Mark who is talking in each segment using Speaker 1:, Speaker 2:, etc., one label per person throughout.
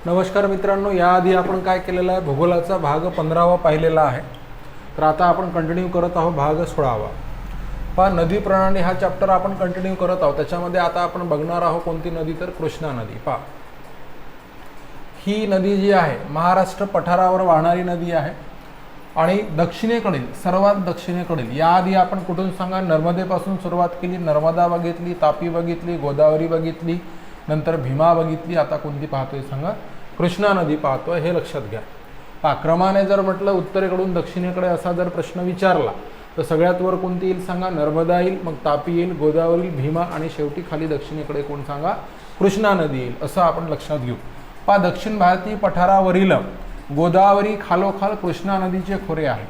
Speaker 1: नमस्कार मित्रांनो, याआधी आपण काय केलेला आहे, भूगोलाचा भाग 15वा पाहिलेला आहे. तर आता आपण कंटिन्यू करत आहोत भाग 16वा. पहा, नदी प्रणाली हा चॅप्टर आपण कंटिन्यू करत आहोत. त्याच्यामध्ये आता आपण बघणार आहोत कोणती नदी, तर कृष्णा नदी. पहा, ही नदी जी आहे महाराष्ट्र पठारावर वाहणारी नदी आहे आणि दक्षिणेकडील, सर्वात दक्षिणेकडील, याआधी आपण कुठून सांगा, नर्मदेपासून सुरुवात केली. नर्मदा बघितली, तापी बघितली, गोदावरी बघितली, नंतर भीमा बघितली. आता कोणती पाहतोय सांगा, कृष्णा नदी पाहतोय. हे लक्षात घ्या. पहा, क्रमाने जर म्हटलं उत्तरेकडून दक्षिणेकडे असा जर प्रश्न विचारला तर सगळ्यात वर कोणती येईल सांगा, नर्मदा येईल, मग तापी येईल, गोदावरी, भीमा आणि शेवटी खाली दक्षिणेकडे कोण सांगा, कृष्णा नदी येईल. असं आपण लक्षात घेऊ. पहा, दक्षिण भारतीय पठारावरील गोदावरी खालोखाल कृष्णा नदीचे खोरे आहे.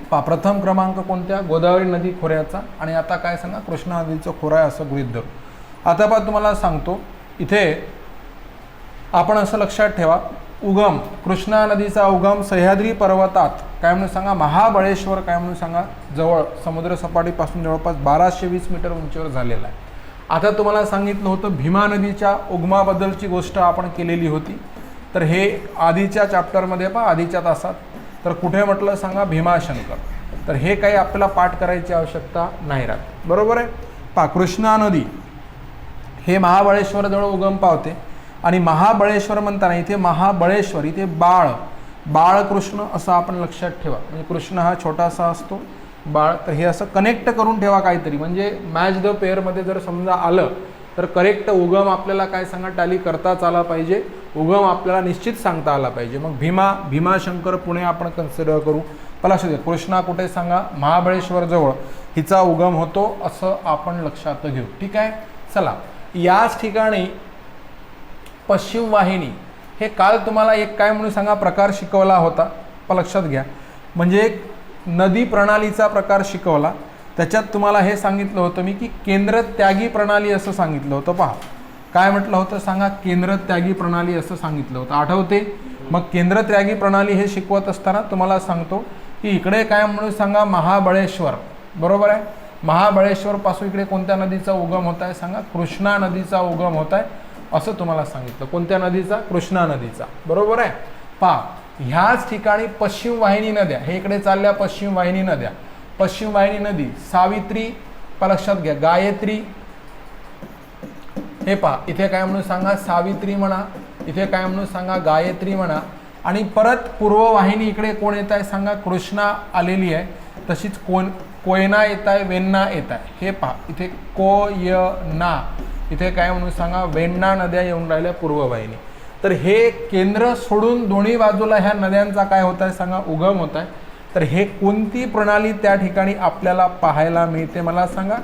Speaker 1: पहा, प्रथम क्रमांक कोणत्या, गोदावरी नदी खोऱ्याचा. आणि आता काय सांगा, कृष्णा नदीचं खोरं आहे असं गृहीत धरू. आता पहा, तुम्हाला सांगतो, इथे आपण असं लक्षात ठेवा, उगम, कृष्णा नदीचा उगम सह्याद्री पर्वतात काय म्हणून सांगा, महाबळेश्वर काय म्हणून सांगा, जवळ समुद्र सपाटीपासून जवळपास 1220 मीटर उंचीवर झालेला आहे. आता तुम्हाला सांगितलं होतं भीमा नदीच्या उगमाबद्दलची गोष्ट आपण केलेली होती. तर हे आधीच्या चॅप्टरमध्ये पहा, आधीच्या तासात, तर कुठे म्हटलं सांगा, भीमाशंकर. तर हे काही आपल्याला पाठ करायची आवश्यकता नाही राहत, बरोबर आहे. पहा, कृष्णा नदी हे महाबळेश्वर जवळ उगम पावते आणि महाबळेश्वर म्हणताना इथे महाबळेश्वर, इथे बाळकृष्ण असं आपण लक्षात ठेवा. म्हणजे कृष्ण हा छोटासा असतो, बाळ, तर हे असं कनेक्ट करून ठेवा काहीतरी. म्हणजे मॅच द पेअरमध्ये जर समजा आलं तर करेक्ट उगम आपल्याला काय सांगा, टॅली करताच आला पाहिजे, उगम आपल्याला निश्चित सांगता आला पाहिजे. मग भीमाशंकर पुणे आपण कन्सिडर करू. लक्षात घ्या, कृष्णा कुठे सांगा, महाबळेश्वर जवळ हिचा उगम होतो असं आपण लक्षात घेऊ. ठीक आहे. चला, याच ठिकाणी पश्चिम वाहिनी, हे काल तुम्हाला एक काय म्हणून सांगा प्रकार शिकवला होता. लक्षात घ्या, म्हणजे एक नदी प्रणालीचा प्रकार शिकवला. त्याच्यात तुम्हाला हे सांगितलं होतं मी की केंद्रत्यागी प्रणाली असं सांगितलं होतं. पहा, काय म्हटलं होतं सांगा, केंद्रत्यागी प्रणाली असं सांगितलं होतं, आठवते. मग केंद्रत्यागी प्रणाली हे शिकवत असताना तुम्हाला सांगतो की इकडे काय म्हणून सांगा, महाबळेश्वर, बरोबर आहे. महाबळेश्वर पासून इकडे कोणत्या नदीचा उगम होत आहे सांगा, कृष्णा नदीचा उगम होत आहे असं तुम्हाला सांगितलं. कोणत्या नदीचा, कृष्णा नदीचा, बरोबर आहे. पहा, ह्याच ठिकाणी पश्चिम वाहिनी नद्या, हे इकडे चालल्या पश्चिम वाहिनी नद्या. पश्चिम वाहिनी नदी सावित्री, लक्षात घ्या, गायत्री, हे पहा, इथे काय म्हणून सांगा, सावित्री म्हणा, इथे काय म्हणून सांगा, गायत्री म्हणा. आणि परत पूर्व वाहिनी इकडे कोण येत आहे सांगा, कृष्णा आलेली आहे. तशीच कोयना येत आहे, वेण्णा येत आहे. हे पहा, इथे कोयना, इथे काय म्हणून सांगा, वेण्णा नद्या येऊन राहिल्या पूर्व वाहिनी. तर हे केंद्र सोडून दोन्ही बाजूला ह्या नद्यांचा काय होत आहे सांगा, उगम होत आहे. तर हे कोणती प्रणाली त्या ठिकाणी आपल्याला पाहायला मिळते मला सांगा,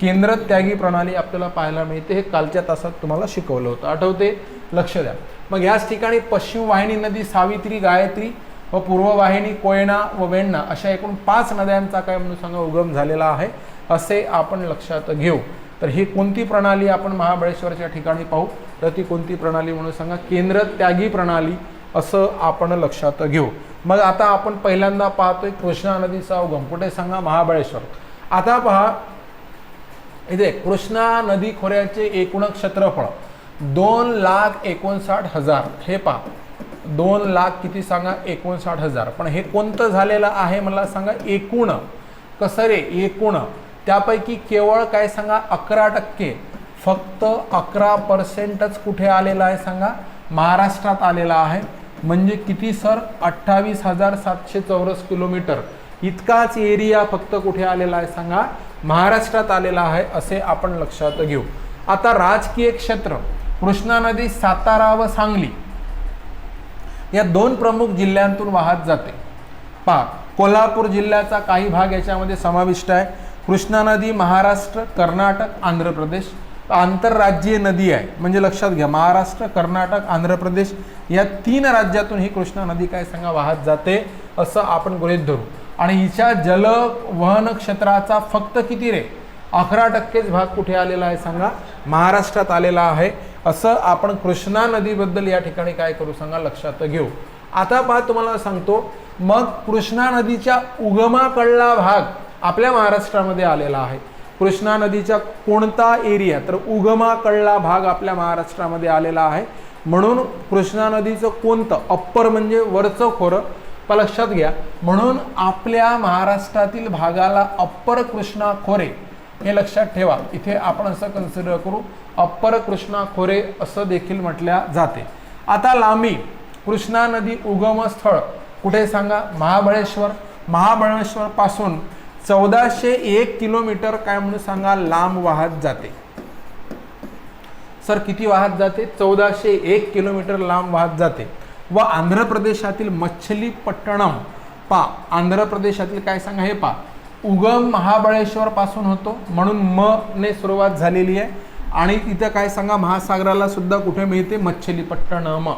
Speaker 1: केंद्रत्यागी प्रणाली आपल्याला पाहायला मिळते. हे कालच्या तासात तुम्हाला शिकवलं होतं, आठवते. लक्ष द्या. मग याच ठिकाणी पश्चिम वाहिनी नदी सावित्री, गायत्री व पूर्व वाहिनी कोयना व वेण्णा अशा एकूण 5 नद्यांचा काय म्हणून सांगा उगम झालेला आहे असे आपण लक्षात घेऊ. तर ही कोणती प्रणाली आपण महाबळेश्वरच्या ठिकाणी पाहू, तर ती कोणती प्रणाली म्हणून सांगा, केंद्रत्यागी प्रणाली असं आपण लक्षात घेऊ. मग आता आपण पहिल्यांदा पाहतोय कृष्णा नदीचा उगम कुठे सांगा, महाबळेश्वर. आता पहा, इथे कृष्णा नदी खोऱ्याचे एकूण क्षेत्रफळ 2,59,000. हे पहा, 2 लाख किती सांगा, 59,000. पण हे कोणतं झालेलं आहे मला सांगा, एकूण. कसं रे, एकूण. त्यापैकी केवळ काय सांगा, 11%, फक्त 11%च कुठे आलेला आहे सांगा, महाराष्ट्रात आलेला आहे. म्हणजे किती सर, 28,700 चौरस किलोमीटर इतकाच एरिया फक्त कुठे आलेला आहे सांगा, महाराष्ट्रात आलेला आहे असे आपण लक्षात घेऊ. आता राजकीय क्षेत्र, कृष्णा नदी सातारा व सांगली या 2 प्रमुख जिल्ह्यांतून वाहत जाते. पहा, कोल्हापूर जिल्ह्याचा काही भाग याच्यामध्ये समाविष्ट आहे. कृष्णा नदी महाराष्ट्र, कर्नाटक, आंध्र प्रदेश आंतरराज्यीय नदी आहे. म्हणजे लक्षात घ्या, महाराष्ट्र, कर्नाटक, आंध्र प्रदेश या 3 राज्यातून ही कृष्णा नदी काय सांगा वाहत जाते असं आपण गृहीत धरू. आणि हिच्या जलवहन क्षेत्राचा फक्त किती रे, 11%च भाग कुठे आलेला आहे सांगा, महाराष्ट्रात आलेला आहे असं आपण कृष्णा नदीबद्दल या ठिकाणी काय करू सांगा, लक्षात घेऊ. आता पहा, तुम्हाला सांगतो, मग कृष्णा नदीच्या उगमाकडला भाग आपल्या महाराष्ट्रामध्ये आलेला आहे. कृष्णा नदीच्या कोणता एरिया, तर उगमाकडला भाग आपल्या महाराष्ट्रामध्ये आलेला आहे. म्हणून कृष्णा नदीचं कोणतं, अप्पर म्हणजे वरचं खोरं, लक्षात घ्या. म्हणून आपल्या महाराष्ट्रातील भागाला अप्पर कृष्णा खोरे हे लक्षात ठेवा. इथे आपण असं कन्सिडर करू, अप्पर कृष्णा खोरे असं देखील म्हटल्या जाते. आता लांबी, कृष्णा नदी उगम स्थळ कुठे सांगा, महाबळेश्वर. महाबळेश्वर पासून 1401 किलोमीटर काय म्हणून सांगा लांब वाहत जाते. सर किती वाहत जाते, 1401 किलोमीटर लांब वाहत जाते. व आंध्र प्रदेशातील मच्छलीपट्टणम, आंध्र प्रदेशातील काय सांगा, हे उगम महाबळेश्वर पासून होतो, म्हणून म ने सुरुवात झालेली आहे. आणि तिथं काय सांगा, महासागराला सुद्धा कुठे मिळते, मच्छलीपट्टणम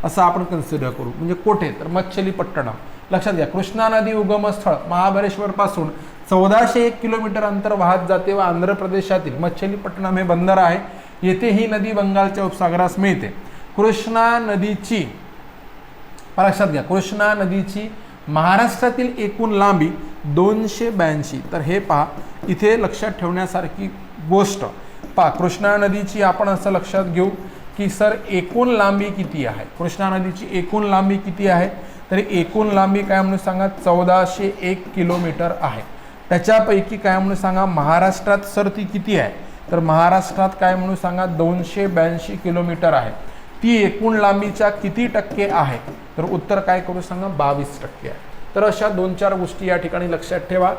Speaker 1: असं आपण कन्सिडर करू. म्हणजे कुठे, तर मच्छलीपट्टणम. लक्षात घ्या, कृष्णा नदी उगमस्थळ महाबळेश्वर पासून 1401 किलोमीटर अंतर वाहत जाते व आंध्र प्रदेशातील मच्छलीपट्टणम हे बंदर आहे. येथे ही नदी बंगालच्या उपसागरास मिळते. कृष्णा नदीची, लक्षात घ्या, कृष्णा नदीची महाराष्ट्रातील एकूण लांबी 282. तर हे पहा, इथे लक्षात ठेवण्यासारखी गोष्ट कृष्णा नदीची आपण असं लक्षात घेऊ की सर एकूण लांबी किती आहे. कृष्णा नदीची एकूण लांबी किती आहे, तर एकूण लांबी काय म्हणून सांगा 1401 किलोमीटर आहे. त्याच्यापैकी काय म्हणून सांगा महाराष्ट्रात सर ती किती आहे, तर महाराष्ट्रात काय म्हणून सांगा 282 किलोमीटर आहे. ती एकूण लांबीच्या किती टक्के आहे, तर उत्तर काय करू सांगा 22% आहे. तर अशा 2-4 गोष्टी या ठिकाणी लक्षात ठेवा.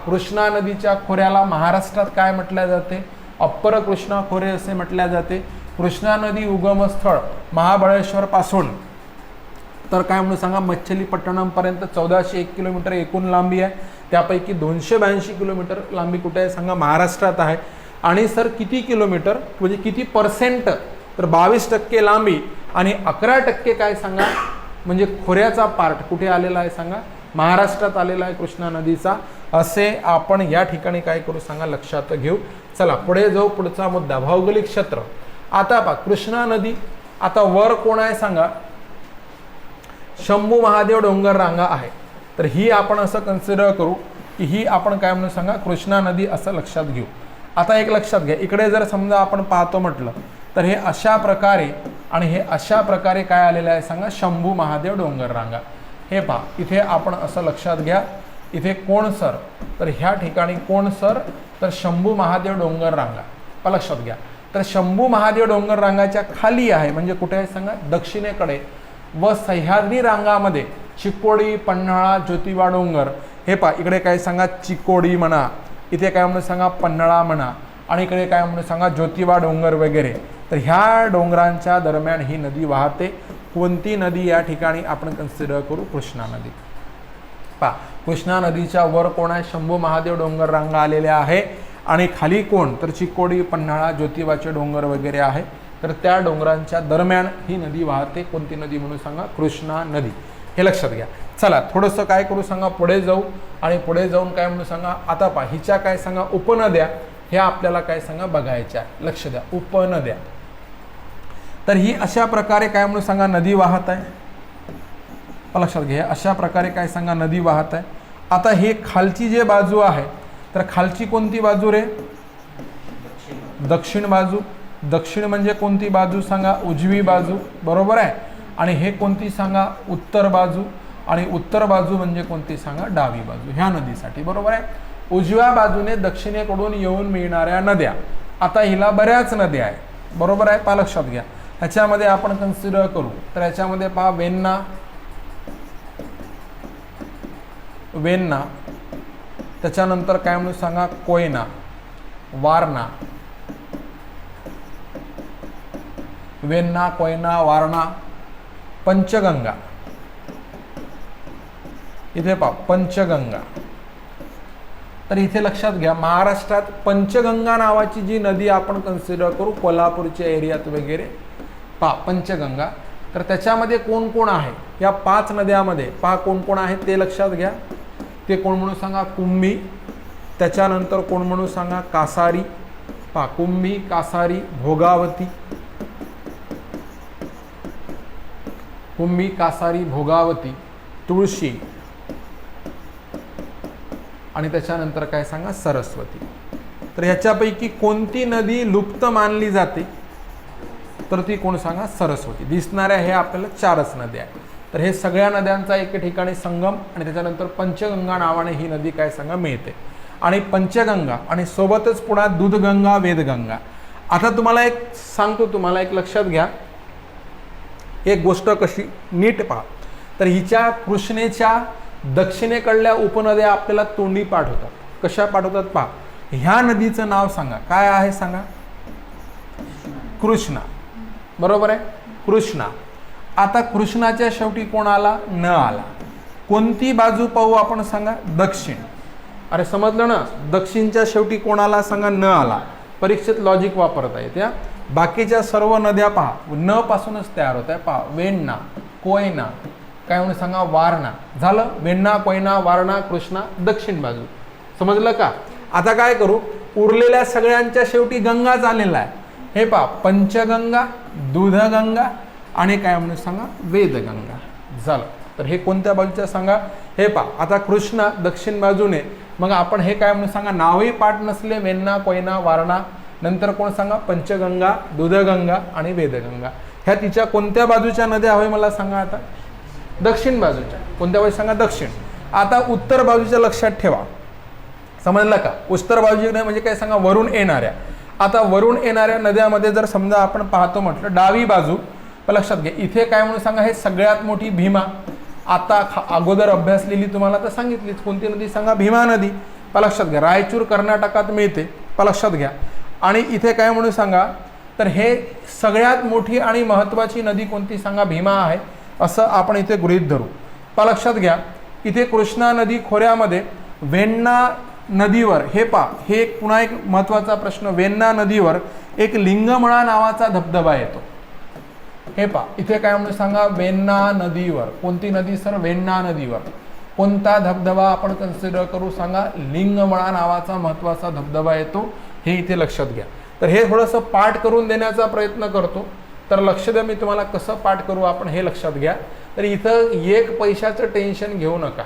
Speaker 1: कृष्णा नदीच्या खोऱ्याला महाराष्ट्रात काय म्हटल्या जाते, अप्पर कृष्णा खोरे असे म्हटल्या जाते. कृष्णा नदी उगमस्थळ महाबळेश्वर पासून तर काय म्हणून सांगा मच्छलीपट्टणम पर्यंत 1401 किलोमीटर एकूण लांबी आहे. त्यापैकी 282 किलोमीटर लांबी कुठे आहे सांगा महाराष्ट्रात आहे. आणि सर किती किलोमीटर म्हणजे किती पर्सेंट, तर 22% लांबी आणि 11% काय सांगा म्हणजे खोऱ्याचा पार्ट कुठे आलेला आहे सांगा महाराष्ट्रात आलेला आहे कृष्णा नदीचा. असे आपण या ठिकाणी काय करू सांगा लक्षात घेऊ. चला पुढे जाऊ. पुढचा मुद्दा भौगोलिक क्षेत्र. आता कृष्णा नदी, आता वर कोण आहे सांगा, शंभू महादेव डोंगर रांगा आहे. तर ही आपण असं कन्सिडर करू की ही आपण काय म्हणून सांगा कृष्णा नदी असं लक्षात घेऊ. आता एक लक्षात घ्या, इकडे जर समजा आपण पाहतो म्हटलं तर हे अशा प्रकारे आणि हे अशा प्रकारे काय आलेलं आहे सांगा शंभू महादेव डोंगर रांगा. हे पहा, इथे आपण असं लक्षात घ्या, इथे कोण सर, तर ह्या ठिकाणी कोण सर, तर शंभू महादेव डोंगर रांगा लक्षात घ्या. तर शंभू महादेव डोंगर रांगाच्या खाली आहे म्हणजे कुठे आहे सांगा दक्षिणेकडे. व सह्याद्री रांगामध्ये चिकोडी, पन्हाळा, ज्योतिबा डोंगर. हे पहा, इकडे काय सांगा चिकोडी म्हणा, इथे काय म्हणून सांगा पन्हाळा म्हणा, आणि इकडे काय म्हणून सांगा ज्योतिबा डोंगर वगैरे. तर ह्या डोंगरांच्या दरम्यान ही नदी वाहते. कोणती नदी या ठिकाणी आपण कन्सिडर करू, कृष्णा नदी. पहा, कृष्णा नदीच्या वर कोण आहे, शंभू महादेव डोंगर रांगा आलेल्या आहे आणि खाली कोण, तर चिकोडी, पन्हाळा, ज्योतिबाचे डोंगर वगैरे आहे. तर त्या डोंगरांच्या दरम्यान ही नदी वाहते. कोणती नदी म्हणून सांगा, कृष्णा नदी. हे लक्षात घ्या. चला थोडंसं काय करू सांगा पुढे जाऊ आणि पुढे जाऊन काय म्हणून सांगा आता पहा हिच्या काय सांगा उपनद्या ह्या आपल्याला काय सांगा बघायच्या. लक्ष द्या, उपनद्या. तर ही अशा प्रकारे काय म्हणून सांगा नदी वाहत आहे. लक्षात घ्या, अशा प्रकारे काय सांगा नदी वाहत आहे. आता हे खालची जे बाजू आहे, तर खालची कोणती बाजू रे, दक्षिण बाजू. दक्षिण म्हणजे कोणती बाजू सांगा, उजवी बाजू, बरोबर आहे. आणि हे कोणती सांगा, उत्तर बाजू. आणि उत्तर बाजू म्हणजे कोणती सांगा, डावी बाजू ह्या नदीसाठी, बरोबर आहे. उजव्या बाजूने दक्षिणेकडून येऊन मिळणाऱ्या नद्या. आता हिला बऱ्याच नद्या आहे, बरोबर आहे. पहा लक्षात घ्या, ह्याच्यामध्ये आपण कन्सिडर करू तर ह्याच्यामध्ये पहा वेण्णा, वेण्णा, त्याच्यानंतर काय म्हणून सांगा कोयना, वारणा, वेण्णा, कोयना, वारणा, पंचगंगा. इथे पहा पंचगंगा. तर इथे लक्षात घ्या, महाराष्ट्रात पंचगंगा नावाची जी नदी आपण कन्सिडर करू कोल्हापूरच्या एरियात वगैरे, पहा पंचगंगा. तर त्याच्यामध्ये कोण कोण आहे, या 5 नद्यामध्ये पहा कोण कोण आहे ते लक्षात घ्या. ते कोण म्हणून सांगा, कुंभी. त्याच्यानंतर कोण म्हणून सांगा, कासारी. पहा कुंभी, कासारी, भोगावती. कुंभी, कासारी, भोगावती, तुळशी आणि त्याच्यानंतर काय सांगा सरस्वती. तर ह्याच्यापैकी कोणती नदी लुप्त मानली जाते? तर ती कोण सांगा? सरस्वती. दिसणाऱ्या हे आपल्याला 4च नद्या आहेत. तर हे सगळ्या नद्यांचा एके ठिकाणी संगम आणि त्याच्यानंतर पंचगंगा नावाने ही नदी काय सांगा मिळते. आणि पंचगंगा आणि सोबतच पुन्हा दूधगंगा, वेदगंगा. आता तुम्हाला एक सांगतो, तुम्हाला एक लक्षात घ्या एक गोष्ट, कशी नीट पहा. तर हिच्या कृष्णेच्या दक्षिणेकडल्या उपनद्या आपल्याला तोंडी पाठ होतात. कशा पाठ होतात पहा. ह्या नदीचं नाव सांगा, काय आहे सांगा? कृष्णा. बरोबर आहे, कृष्णा. आता कृष्णाच्या शेवटी कोण आला? न आला. कोणती बाजू पाहू आपण सांगा? दक्षिण. अरे समजलं ना, दक्षिणच्या शेवटी कोण आला सांगा? न आला. परीक्षेत लॉजिक वापरता येते. बाकीच्या सर्व नद्या पहा न पासूनच तयार होत आहे. पहा, वेण्णा, कोयना, काय म्हणून सांगा? वारणा. झालं, वेण्णा, कोयना, वारणा, कृष्णा, दक्षिण बाजू. समजलं का? आता काय करू, उरलेल्या सगळ्यांच्या शेवटी गंगाच आलेला आहे. हे पहा, पंचगंगा, दूधगंगा आणि काय म्हणून सांगा? वेदगंगा. झालं. तर हे कोणत्या बाजूच्या सांगा? हे पहा, आता कृष्णा दक्षिण बाजूने, मग आपण हे काय म्हणून सांगा? नावही पाठ नसले, वेण्णा, कोयना, वारणा, नंतर कोण सांगा? पंचगंगा, दूधगंगा आणि वेदगंगा. ह्या तिच्या कोणत्या बाजूच्या नद्या हवे मला सांगा? आता दक्षिण बाजूच्या. कोणत्या बाजू सांगा? दक्षिण. आता उत्तर बाजूच्या लक्षात ठेवा. समजलं का? उत्तर बाजूच्या म्हणजे काय सांगा? वरून येणाऱ्या. आता वरून येणाऱ्या नद्यामध्ये जर समजा आपण पाहतो म्हटलं डावी बाजू, लक्षात घ्या इथे काय म्हणून सांगा? हे सगळ्यात मोठी भीमा. आता अगोदर अभ्यासलेली तुम्हाला तर सांगितलीच. कोणती नदी सांगा? भीमा नदी. लक्षात घ्या, रायचूर कर्नाटकात मिळते. लक्षात घ्या. आणि इथे काय म्हणून सांगा? तर हे सगळ्यात मोठी आणि महत्त्वाची नदी कोणती सांगा? भीमा आहे, असं आपण इथे गृहीत धरू. लक्षात घ्या, इथे कृष्णा नदी खोऱ्यामध्ये वेण्णा नदीवर, हे पा, हे एक पुन्हा एक महत्त्वाचा प्रश्न, वेण्णा नदीवर एक लिंगमळा नावाचा धबधबा येतो. हे पा, इथे काय म्हणून सांगा? वेण्णा नदीवर. कोणती नदी सर? वेण्णा नदीवर. कोणता धबधबा आपण कन्सिडर करू सांगा? लिंगमळा नावाचा महत्त्वाचा धबधबा येतो. हे इथे लक्षात घ्या. तर हे थोडंसं पाठ करून देण्याचा प्रयत्न करतो. तर लक्ष द्या, मी तुम्हाला कसं पाठ करू आपण हे लक्षात घ्या. तर इथं एक पैशाचं टेन्शन घेऊ नका.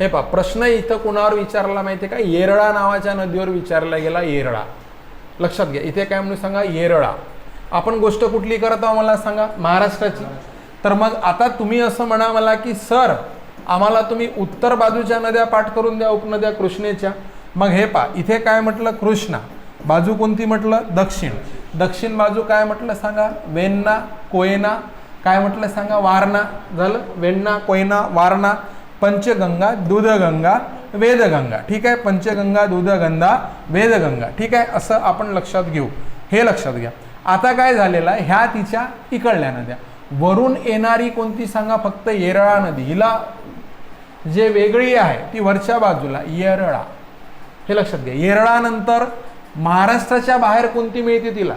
Speaker 1: हे पहा, प्रश्न इथं कोणावर विचारला माहिती आहे का? येरळा नावाच्या नदीवर विचारला गेला. येरळा. लक्षात घ्या, इथे काय म्हणून सांगा? येरळा. आपण गोष्ट कुठली करत आहोत मला सांगा? महाराष्ट्राची. तर मग आता तुम्ही असं म्हणा मला की सर आम्हाला तुम्ही उत्तर बाजूच्या नद्या पाठ करून द्या, उपनद्या कृष्णेच्या. मग हे पहा, इथे काय म्हटलं? कृष्णा. बाजू कोणती म्हटलं? दक्षिण. दक्षिण बाजू काय म्हटलं सांगा? वेण्णा, कोयना, काय म्हटलं सांगा? वारणा. झालं, वेण्णा, कोयना, वारणा, पंचगंगा, दूधगंगा, वेदगंगा. ठीक आहे, पंचगंगा, दूधगंगा, वेदगंगा. ठीक आहे, असं आपण लक्षात घेऊ. हे लक्षात घ्या. आता काय झालेलं आहे? ह्या तिच्या इकडल्या नद्या. वरून येणारी कोणती सांगा? फक्त येरळा नदी. हिला जे वेगळी आहे ती वरच्या बाजूला येरळा. हे लक्षात घ्या. येरळानंतर महाराष्ट्राच्या बाहेर कोणती मिळते? तिला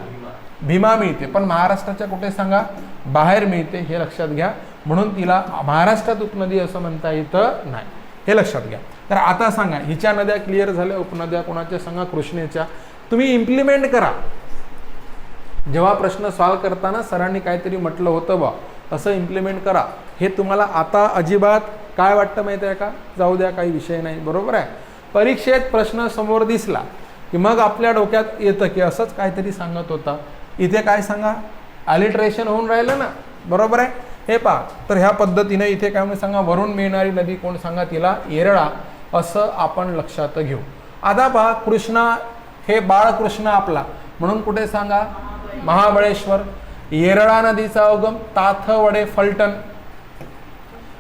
Speaker 1: भीमा मिळते. पण महाराष्ट्राच्या कुठे सांगा? बाहेर मिळते. हे लक्षात घ्या. म्हणून तिला महाराष्ट्रात उपनदी असं म्हणता येतं नाही. हे लक्षात घ्या. तर आता सांगा, हिच्या नद्या क्लिअर झाल्या. उपनद्या कोणाच्या सांगा? कृष्णेच्या. तुम्ही इम्प्लिमेंट करा. जेव्हा प्रश्न सॉल्व करताना सरांनी काहीतरी म्हटलं होतं बा, असं इम्प्लिमेंट करा. हे तुम्हाला आता अजिबात काय वाटतं माहिती आहे का? जाऊ द्या, काही विषय नाही. बरोबर आहे. परीक्षेत प्रश्न समोर दिसला की मग आपल्या डोक्यात येतं की असंच काहीतरी सांगत होता. इथे काय सांगा? अलिट्रेशन होऊन राहिलं ना. बरोबर आहे. हे पहा, तर ह्या पद्धतीने इथे काय म्हणून सांगा? वरून मिळणारी नदी कोण सांगा? तिला येरळा असं आपण लक्षात घेऊ. आता पहा, कृष्णा हे बाळकृष्ण आपला, म्हणून कुठे सांगा? महाबळेश्वर. येरळा नदीचा उगम ताथवडे, फलटण.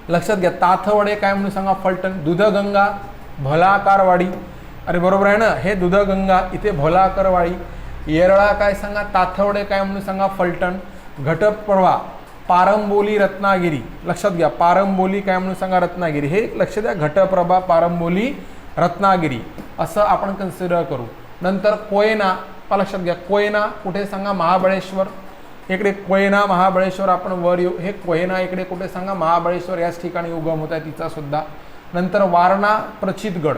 Speaker 1: लक्षात घ्या, ताथवडे काय म्हणून सांगा? फलटण. दूधगंगा भोलाकारवाडी. अरे बरोबर आहे ना, हे दूधगंगा इथे भोलाकारवाडी. येरळा काय सांगा? ताथवडे काय म्हणून सांगा? फलटण. घटप्रभा पारंबोली, रत्नागिरी. लक्षात घ्या, पारंबोली काय म्हणून सांगा? रत्नागिरी. हे लक्ष द्या, घटप्रभा, पारंबोली, रत्नागिरी असं आपण कन्सिडर करू. नंतर कोयना. लक्षात घ्या, कोयना कुठे सांगा? महाबळेश्वर. इकडे कोयना, महाबळेश्वर आपण वर येऊ. हे कोयना इकडे कुठे सांगा? महाबळेश्वर याच ठिकाणी उगम होत आहे तिचा सुद्धा. नंतर वारणा, प्रचितगड.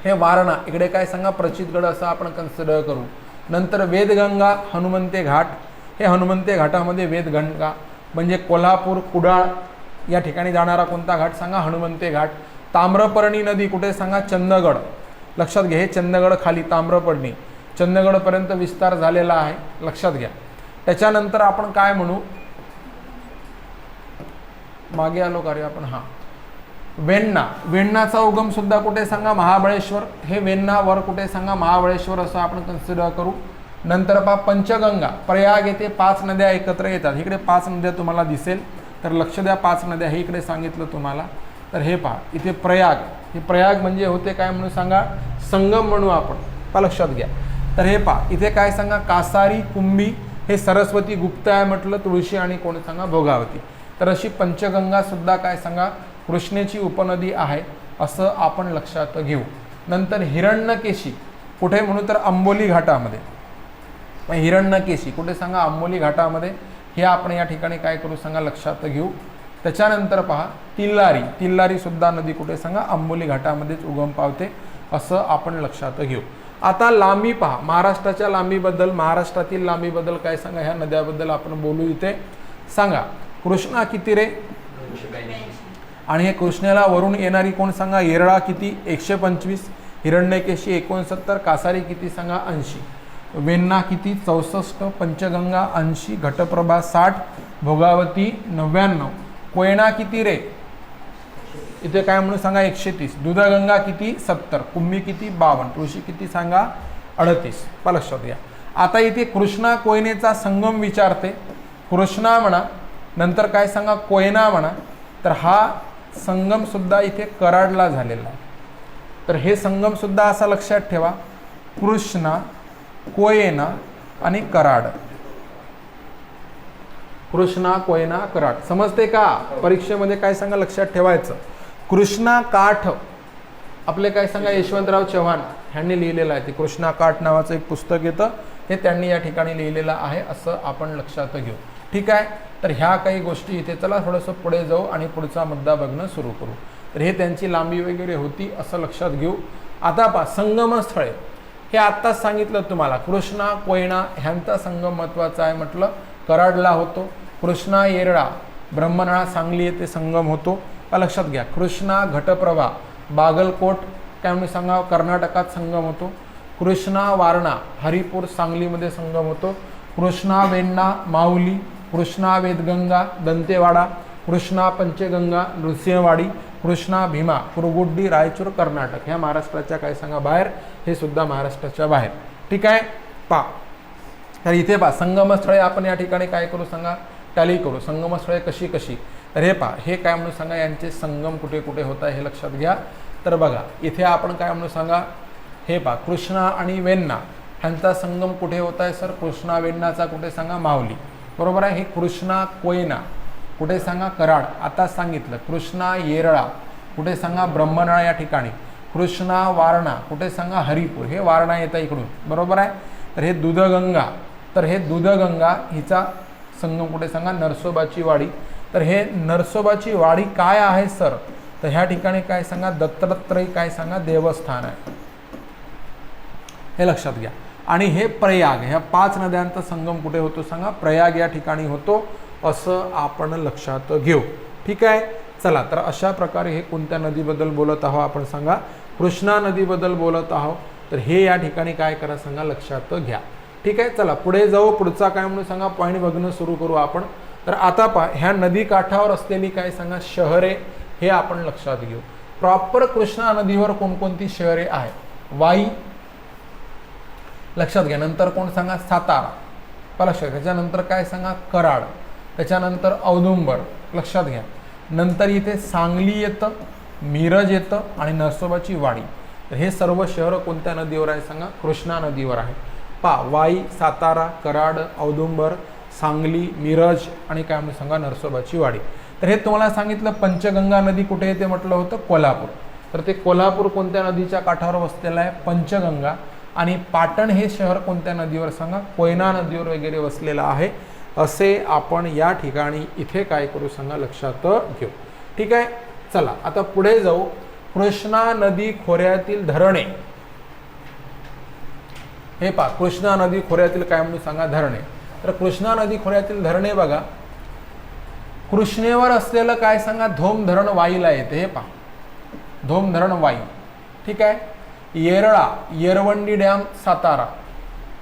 Speaker 1: हे वारणा इकडे काय सांगा? प्रचितगड असं आपण कन्सिडर करू. नंतर वेदगंगा, हनुमंते घाट. हे हनुमंते घाटामध्ये वेदगंगा म्हणजे कोल्हापूर, कुडाळ या ठिकाणी जाणारा कोणता घाट सांगा? हनुमंते घाट. ताम्रपर्णी नदी कुठे सांगा, चंदगड. लक्षात घ्या, हे चंदगड खाली ताम्रपर्णी चंदगडपर्यंत विस्तार झालेला आहे, लक्षात घ्या. त्याच्यानंतर आपण काय म्हणू, मागे आलो का रे आपण, हा वेण्णा. वेण्णाचा उगम सुद्धा कुठे सांगा, महाबळेश्वर. हे वेण्णा वर कुठे सांगा, महाबळेश्वर असं आपण कन्सिडर करू. नंतर पहा पंचगंगा, प्रयाग येथे 5 नद्या एकत्र येतात. इकडे 5 नद्या तुम्हाला दिसेल, तर लक्ष द्या, 5 नद्या हे इकडे सांगितलं तुम्हाला. तर हे पहा इथे प्रयाग, हे प्रयाग म्हणजे होते काय म्हणून सांगा, संगम म्हणू आपण, पहा लक्षात घ्या. तर हे पहा इथे काय सांगा, कासारी, कुंभी, हे सरस्वती, गुप्त आहे म्हटलं, तुळशी आणि कोण सांगा, भोगावती. तर अशी पंचगंगा सुद्धा काय सांगा, कृष्णेची उपनदी आहे असं आपण लक्षात घेऊ. नंतर हिरण्यकेशी कुठे म्हणू, तर आंबोली घाटामध्ये. हिरण्यकेशी कुठे सांगा, आंबोली घाटामध्ये. हे आपण या ठिकाणी काय करू सांगा, लक्षात घेऊ. त्याच्यानंतर पहा तिल्लारी, तिल्लारी सुद्धा नदी कुठे सांगा, आंबोली घाटामध्येच उगम पावते असं आपण लक्षात घेऊ. आता लांबी पहा, महाराष्ट्राच्या लांबीबद्दल, महाराष्ट्रातील लांबीबद्दल काय सांगा, ह्या नद्याबद्दल आपण बोलू. इथे सांगा, कृष्णा किती रे, आणि हे कृष्णेला वरून येणारी कोण सांगा, येरळा किती, 125, हिरण्यकेशी 69, कासारी किती सांगा, 80, वेण्णा किती 64, पंचगंगा 80, घटप्रभा 60, भोगावती 99, कोयना किती रे, इथे काय म्हणून सांगा 130, दूधगंगा किती 70, कुंभी किती 52, तुळशी किती सांगा 38. लक्षात घ्या. आता इथे कृष्णा कोयनेचा संगम विचारते. कृष्णा म्हणा, नंतर काय सांगा कोयना म्हणा. तर हा संगम सुद्धा इथे कराडला झालेला आहे. तर हे संगम सुद्धा असा लक्षात ठेवा, कृष्णा, कोयना आणि कराड. कृष्णा, कोयना, कराड. समजते का? परीक्षेमध्ये काय सांगा लक्षात ठेवायचं. कृष्णा काठ आपले काय सांगा, यशवंतराव चव्हाण ह्यांनी लिहिलेलं आहे. ते कृष्णा काठ नावाचं एक पुस्तक येतं, हे त्यांनी या ठिकाणी लिहिलेलं आहे असं आपण लक्षात घेऊ. ठीक आहे. तर ह्या काही गोष्टी इथे, चला थोडंसं पुढे जाऊ आणि पुढचा मुद्दा बघणं सुरू करू. तर हे त्यांची लांबी वगैरे होती असं लक्षात घेऊ. आता पहा संगमस्थळे, हे आत्ताच सांगितलं तुम्हाला, कृष्णा कोयना ह्यांचा संगम महत्त्वाचा आहे म्हटलं, कराडला होतो. कृष्णा येरळा ब्रह्मनाळा सांगली येथे संगम होतो. लक्षात घ्या. कृष्णा घटप्रभा बागलकोट काय म्हणून सांगा, कर्नाटकात संगम होतो. कृष्णा वारणा हरिपूर सांगलीमध्ये संगम होतो. कृष्णा वेण्णा माऊली, कृष्णा वेदगंगा दंतेवाडा, कृष्णा पंचगंगा नृसिंहवाडी, कृष्णा भीमा कुरगुड्डी रायचूर कर्नाटक. ह्या महाराष्ट्राच्या काय सांगा बाहेर, हे सुद्धा महाराष्ट्राच्या बाहेर. ठीक आहे. पा तर इथे पहा संगमस्थळे आपण या ठिकाणी काय करू सांगा, टॅली करू. संगमस्थळे कशी कशी, तर हे पहा, हे काय म्हणून सांगा, यांचे संगम कुठे कुठे होत आहे हे लक्षात घ्या. तर बघा इथे आपण काय म्हणून सांगा, हे पहा कृष्णा आणि वेण्णा ह्यांचा संगम कुठे होत आहे सर, कृष्णा वेण्णाचा कुठे सांगा माऊली, बरोबर आहे. हे कृष्णा कोयना कुठे सांगा कराड, आता सांगितलं. कृष्णा येरळा कुठे सांगा ब्रह्मनाळा या ठिकाणी. कृष्णा वारणा कुठे सांगा हरिपूर, हे वारणा येतं इकडून, बरोबर आहे. तर हे दूधगंगा, तर हे दूधगंगा हिचा संगम कुठे सांगा नरसोबाची वाडी. तर हे नरसोबाची वाडी काय आहे सर, तर ह्या ठिकाणी काय सांगा दत्तात्रय काय सांगा देवस्थान आहे, हे लक्षात घ्या. आणि हे प्रयाग, ह्या 5 नद्यांचा संगम कुठे होतो सांगा, प्रयाग या ठिकाणी होतो असं आपण लक्षात घेऊ. ठीक आहे. चला तर अशा प्रकारे हे कोणत्या नदीबद्दल बोलत आहोत आपण सांगा, कृष्णा नदीबद्दल बोलत आहोत. तर हे या ठिकाणी काय करा सांगा लक्षात घ्या. ठीक आहे. चला पुढे जाऊ, पुढचा काय म्हणून सांगा पॉईंट बघणं सुरू करू आपण. तर आता पहा ह्या नदी काठावर असलेली काय सांगा शहरे, हे आपण लक्षात घेऊ. प्रॉपर कृष्णा नदीवर कोणकोणती शहरे आहेत, वाई लक्षात घ्या. नंतर कोण सांगा सातारा लक्षात घ्या. त्याच्यानंतर काय सांगा कराड, त्याच्यानंतर औदुंबर लक्षात घ्या. नंतर इथे सांगली येतं, मिरज येतं आणि नरसोबाची वाडी. तर हे सर्व शहरं कोणत्या नदीवर आहे सांगा, कृष्णा नदीवर आहे. पहा वाई, सातारा, कराड, औदुंबर, सांगली, मिरज आणि काय म्हणून सांगा नरसोबाची वाडी. तर हे तुम्हाला सांगितलं. पंचगंगा नदी कुठे येते म्हटलं होतं कोल्हापूर. तर ते कोल्हापूर कोणत्या नदीच्या काठावर वसलेलं आहे, पंचगंगा. आणि पाटण हे शहर कोणत्या नदीवर सांगा, कोयना नदीवर वगैरे वसलेलं आहे असे आपण या ठिकाणी इथे काय करू सांगा लक्षात घेऊ. ठीक आहे. चला आता पुढे जाऊ. कृष्णा नदी खोऱ्यातील धरणे, हे पहा कृष्णा नदी खोऱ्यातील काय म्हणून सांगा धरणे. तर कृष्णा नदी खोऱ्यातील धरणे बघा, कृष्णेवर असलेलं काय सांगा धोम धरण वाईला येते. हे पहा धोम धरण वाई. ठीक आहे. येरळा, येरवंडी डॅम सातारा.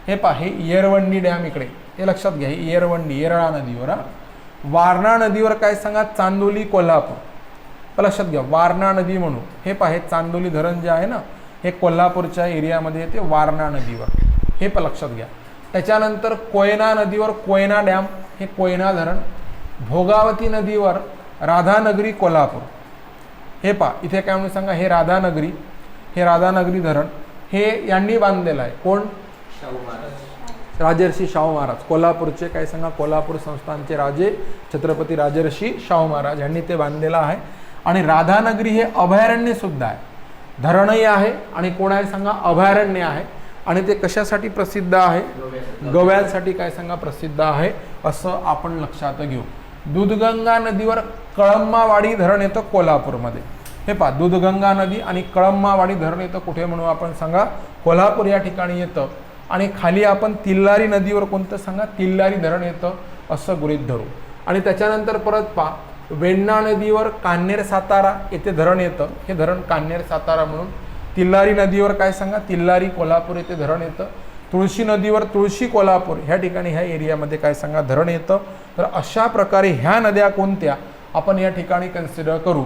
Speaker 1: हे पहा, हे येरवंडी डॅम इकडे, हे लक्षात घ्या. ही येरवंडी, येरळा नदीवर. वारणा नदीवर काय सांगा, चांदोली कोल्हापूर. लक्षात घ्या, वारणा नदी म्हणून. हे पहा, हे चांदोली धरण जे आहे ना, हे कोल्हापूरच्या एरियामध्ये येते, वारणा नदीवर. हे पण लक्षात घ्या. त्याच्यानंतर कोयना नदीवर कोयना डॅम, हे कोयना धरण. भोगावती नदीवर राधानगरी कोल्हापूर. हे पहा, इथे काय म्हणून सांगा, हे राधानगरी, हे राधानगरी धरण हे यांनी बांधलेलं आहे. कोण?
Speaker 2: शाहू महाराज.
Speaker 1: राजर्षी शाहू महाराज. कोल्हापूरचे काय सांगा, कोल्हापूर संस्थानचे राजे छत्रपती राजर्षी शाहू महाराज यांनी ते बांधलेलं आहे. आणि राधानगरी हे अभयारण्य सुद्धा आहे. धरणही आहे आणि कोण आहे सांगा, अभयारण्य आहे. आणि ते कशासाठी प्रसिद्ध आहे? गव्यांसाठी काय सांगा, प्रसिद्ध आहे, असं आपण लक्षात घेऊ. दूधगंगा नदीवर कळंबावाडी धरण येतं कोल्हापूरमध्ये. हे पहा, दूधगंगा नदी आणि कळंबावाडी धरण येतं कुठे म्हणून आपण सांगा, कोल्हापूर या ठिकाणी येतं. आणि खाली आपण तिल्लारी नदीवर कोणतं सांगा, तिल्लारी धरण येतं असं गृहीत धरू. आणि त्याच्यानंतर परत पहा, वेण्णा नदीवर कान्हेर सातारा येथे धरण येतं. हे धरण कान्हेर सातारा म्हणून. तिल्लारी नदीवर काय सांगा, तिल्लारी कोल्हापूर येथे धरण येतं. तुळशी नदीवर तुळशी कोल्हापूर ह्या ठिकाणी ह्या एरियामध्ये काय सांगा, धरण येतं. तर अशा प्रकारे ह्या नद्या कोणत्या आपण या ठिकाणी कन्सिडर करू.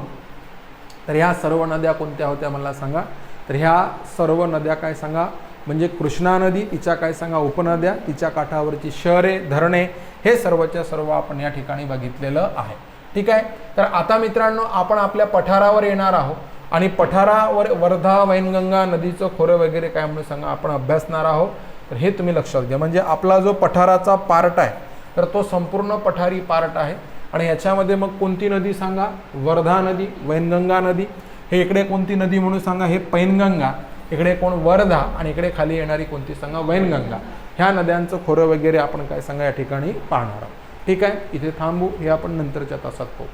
Speaker 1: तर ह्या सर्व नद्या कोणत्या होत्या मला सांगा. तर ह्या सर्व नद्या काय सांगा, म्हणजे कृष्णा नदी, तिच्या काय सांगा उपनद्या, तिच्या काठावरची शहरे, धरणे, हे सर्वच्या सर्व आपण या ठिकाणी बघितलेलं आहे. ठीक आहे. तर आता मित्रांनो, आपण आपल्या पठारावर येणार आहोत आणि पठारावर वर्धा वैनगंगा नदीचं खोरं वगैरे काय म्हणून सांगा आपण अभ्यासणार आहोत. तर हे तुम्ही लक्षात घ्या. म्हणजे आपला जो पठाराचा पार्ट आहे तर तो संपूर्ण पठारी पार्ट आहे. आणि याच्यामध्ये मग कोणती नदी सांगा, वर्धा नदी, वैनगंगा नदी. हे इकडे कोणती नदी म्हणून सांगा, हे पैनगंगा. इकडे कोण, वर्धा. आणि इकडे खाली येणारी कोणती सांगा, वैनगंगा. ह्या नद्यांचं खोरं वगैरे आपण काय सांगा या ठिकाणी पाहणार आहोत. ठीक आहे. इथे थांबू, हे आपण नंतरच्या तासात पाहू.